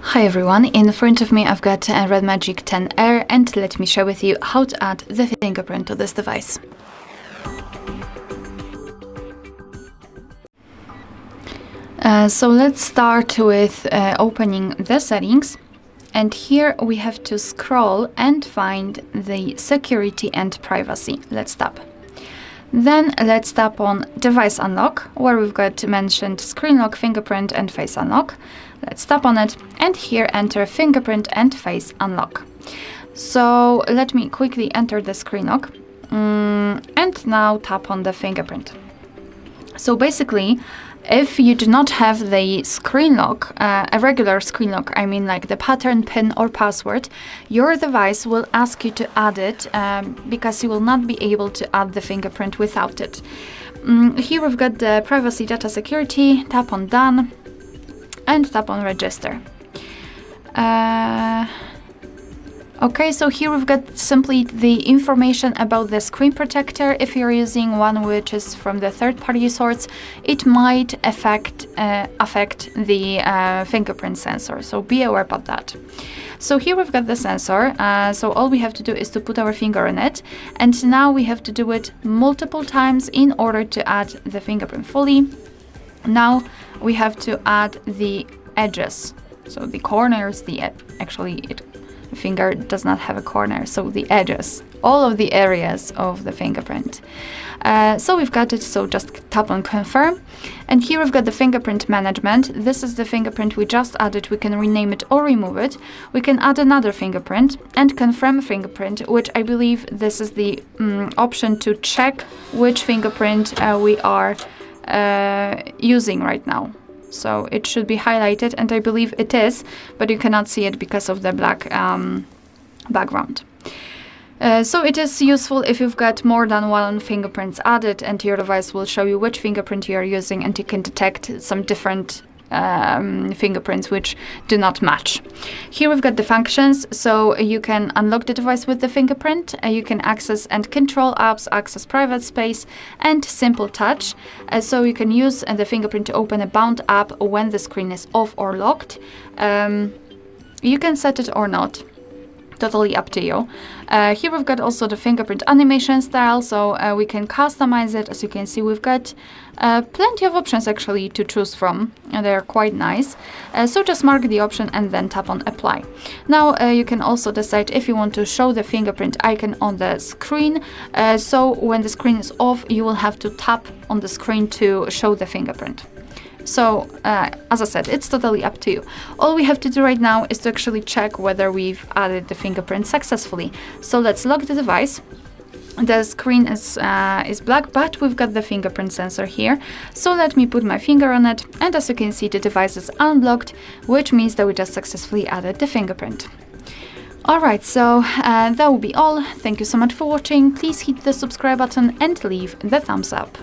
Hi everyone, in front of me I've got a RedMagic 10R and let me share with you how to add the fingerprint to this device. So let's start with opening the settings, and here we have to scroll and find the security and privacy. Let's tap. Then let's tap on device unlock, where we've got mentioned screen lock, fingerprint and face unlock. Let's tap on it and here enter fingerprint and face unlock. So let me quickly enter the screen lock and now tap on the fingerprint. So basically, if you do not have the screen lock, a regular screen lock, I mean like the pattern, PIN or password, your device will ask you to add it because you will not be able to add the fingerprint without it. Here we've got the privacy, data security, tap on done and tap on register. Okay, so here we've got simply the information about the screen protector. If you're using one which is from the third-party source, it might affect the fingerprint sensor, so be aware about that. So here we've got the sensor, so all we have to do is to put our finger on it, and now we have to do it multiple times in order to add the fingerprint fully. Now we have to add the edges, so the corners, the finger does not have a corner, so the edges, all of the areas of the fingerprint. So we've got it, so just tap on confirm. And here we've got the fingerprint management. This is the fingerprint we just added. We can rename it or remove it. We can add another fingerprint and confirm fingerprint, which I believe this is the option to check which fingerprint we are using right now. So it should be highlighted, and I believe it is, but you cannot see it because of the black background. So it is useful if you've got more than one fingerprints added, and your device will show you which fingerprint you are using, and you can detect some different fingerprints which do not match. Here we've got the functions, so you can unlock the device with the fingerprint, you can access and control apps, access private space and simple touch. So you can use the fingerprint to open a bound app when the screen is off or locked. You can set it or not. Totally up to you. Here we've got also the fingerprint animation style, so we can customize it. As you can see, we've got plenty of options actually to choose from, and they're quite nice. So just mark the option and then tap on apply. Now you can also decide if you want to show the fingerprint icon on the screen. So when the screen is off, you will have to tap on the screen to show the fingerprint. So, as I said, it's totally up to you. All we have to do right now is to actually check whether we've added the fingerprint successfully. So let's lock the device. The screen is black, but we've got the fingerprint sensor here. So let me put my finger on it, and as you can see, the device is unblocked, which means that we just successfully added the fingerprint. Alright, so that will be all. Thank you so much for watching. Please hit the subscribe button and leave the thumbs up.